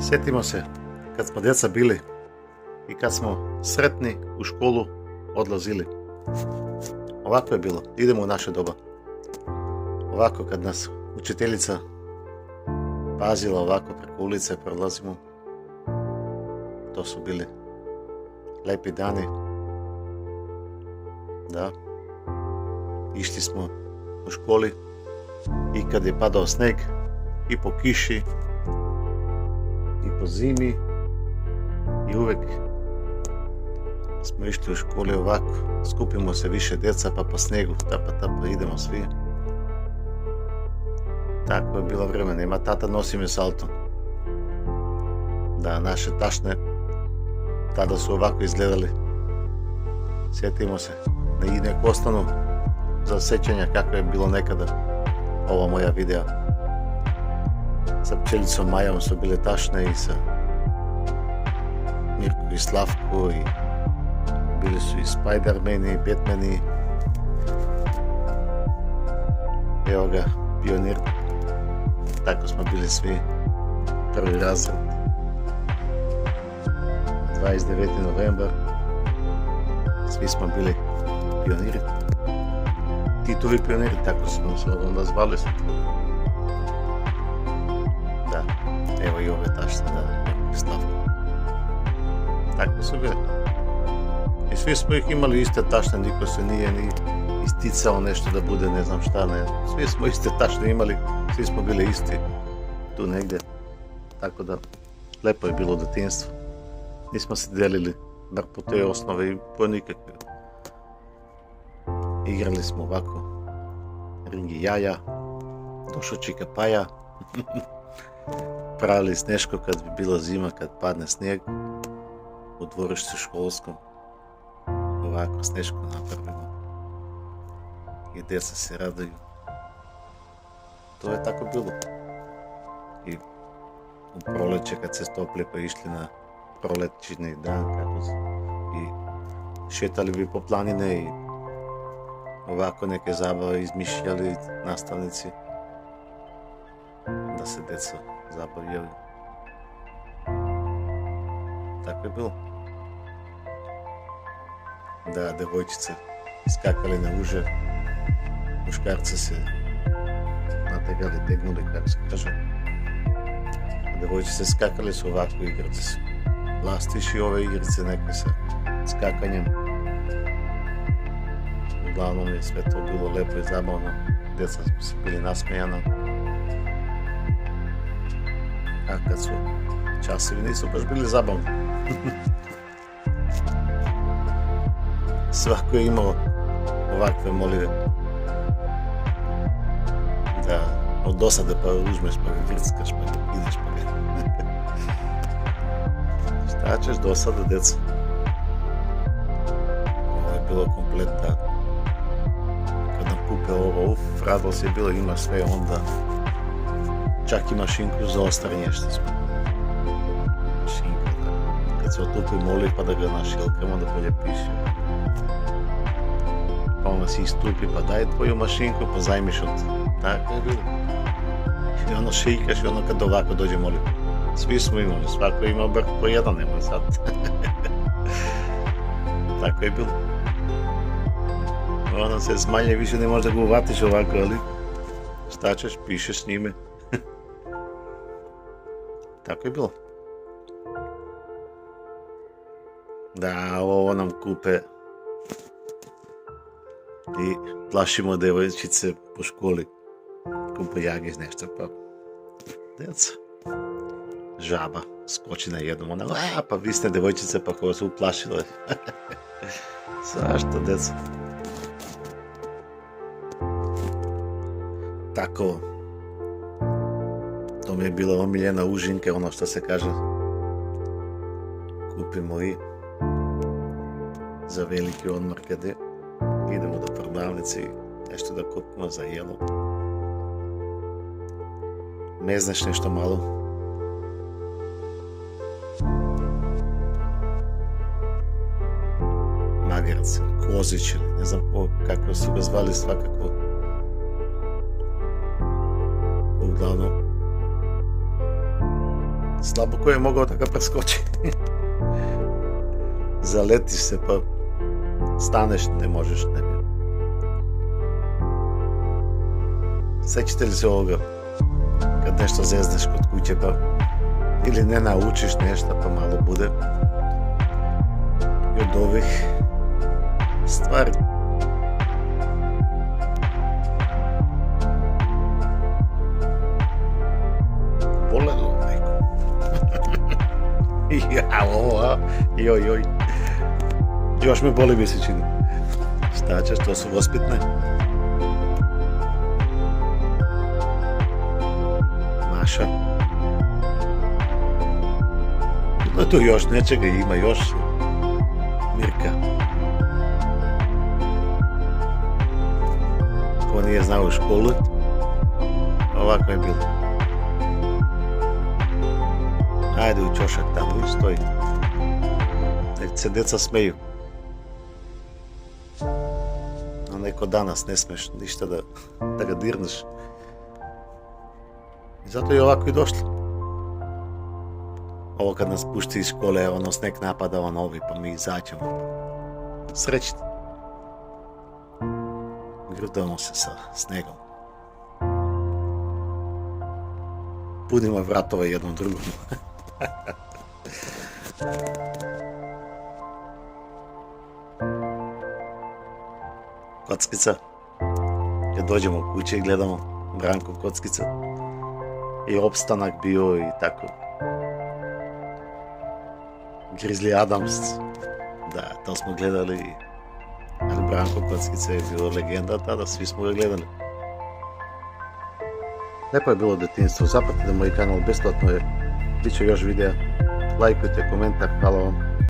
Sjetimo se kad smo djeca bili i kad smo sretni u školu odlazili. Ovako je bilo, idemo u naše doba. Ovako kad nas učiteljica pazila, ovako preko ulice prolazimo. To su bili lepi dani. Da. Išli smo u školi i kad je padao sneg i po kiši i po zimi i uvek smo išli u školi ovako, skupimo se više djeca pa po snegu tapa idemo svi. Tako je bilo vremena, ima tata nosi me salto. Da, naše tašne tada su ovako izgledali. Sjetimo se, i nek ostanu za sećanja kako je bilo nekada. Ova moja videa sa pčelicom Majom su bile tašne i sa Mirko i Slavko i bili su i Spidermani, Batmani. Evo ga, Pionir. Tako smo bili svi, prvi razred. 29. novembar. Svi smo bili pioniri. Titovi pioniri, tako smo se onda zvali. Da, evo i ove tašne, da, Slavko. Tako su bili. I svi smo ih imali iste tašne, niko se nije ni isticao nešto da bude ne znam šta, ne. Svi smo iste tašne imali, svi smo bili isti tu negdje. Tako da, lepo je bilo djetinjstvo. Nismo se delili, bar po te osnove i po nikakve. Igrali smo ovako, ringi jaja, došao Čika Paja, pravili sneško kad bi bila zima, kad padne snijeg, u dvorištu školskom, ovako sneško napravimo i djeca se raduju. To je tako bilo. I u proleće kad se stopili pa išli na prolećni dan i šetali bi po planine i ovako neke zabave izmišljali nastavnici da se djeca zabavljaju. Tako je bilo. Da, devojčice skakali na uže, muškarci se nategali, tegnuli, kako se kaže. Devojčice skakali su ovako, igrali su lastiši, ove igrice neke sa skakanjem. Uglavnom je sve to bilo lepo i zabavno, djeca su bili nasmejana. A kad su časovi nisu baš bili zabavni. Svako je imao ovakve molive. Da, od dosade pa uzmeš pa ga vrckaš pa ga ideš pa ga. Šta ćeš dosada, djeca? Ovo je bilo kompletna. Kad nam kupe ovo, radost je bilo, ima sve onda. Čak i mašinku za ostarenje što smo. Mašinka, da. Kad se otupi moli pa da ga našilkamo da bolje piše. Pa ona si istupi pa daj tvoju mašinku pa zajmiš od. Tako je bilo. I ono šikaš i ono kad ovako dođe moli. Svi smo imali, svako je imao bar po jedan, nemoj sad. Tako je bilo. Ono se smanje, više ne možda ga uvatiš ovako, ali šta ćeš, pišeš s njime. Tako je bilo. Da, ovo nam kupe i plašimo devojčice po školi. Kupe jagić nešto, pa djeca. Žaba skoči na jednom, ona, pa vi ste devojčice, pa koja su uplašile. Zašto, djeca? Tako, to mi je bila omiljena užinka, ono što se kaže. Kupimo i za veliki odmor kad idemo do prodavnice i nešto da kupimo za jelo. Mezneš nešto malo. Magarac, Kozić ili ne znam kako su ga zvali, svakako. Uglavnom, Slabo ko je mogao da ga preskoči. Zaletiš se pa staneš, ne možeš, ne bi. Sećate li se ovoga, kad nešto zezneš kod kuće pa ili ne naučiš nešto pa malo bude i od ovih stvari. Bolelo neko. Ja, ovo, joj. Još me boli, mi se čini. Šta ćeš, to su vospitne. Maša. Ima tu još nečega, ima još. Mirka. Ko nije znao u školu, ovako je bilo. Ajde u ćošak tamo, viš stoji. Nek se deca smeju. A neko danas ne smeš ništa da ga dirneš. I zato je ovako i došlo. Ovo kad nas pušti iz škole, ono sneg napada, ono ovi, pa mi izađemo. Srećni. Grudamo se sa snegom. Punimo vratove jednom drugom. Kockica. Kad dođemo u kuće i gledamo Branko Kockica. I opstanak bio i tako. Grizzly Adams. Da, to smo gledali. Ali Branko Kockica je bio legenda tada, svi smo ga gledali. Lepo je bilo detinjstvo. Zapratite moj kanal besplatno jer bit će još videa. Lajkujte, komentar, hvala vam.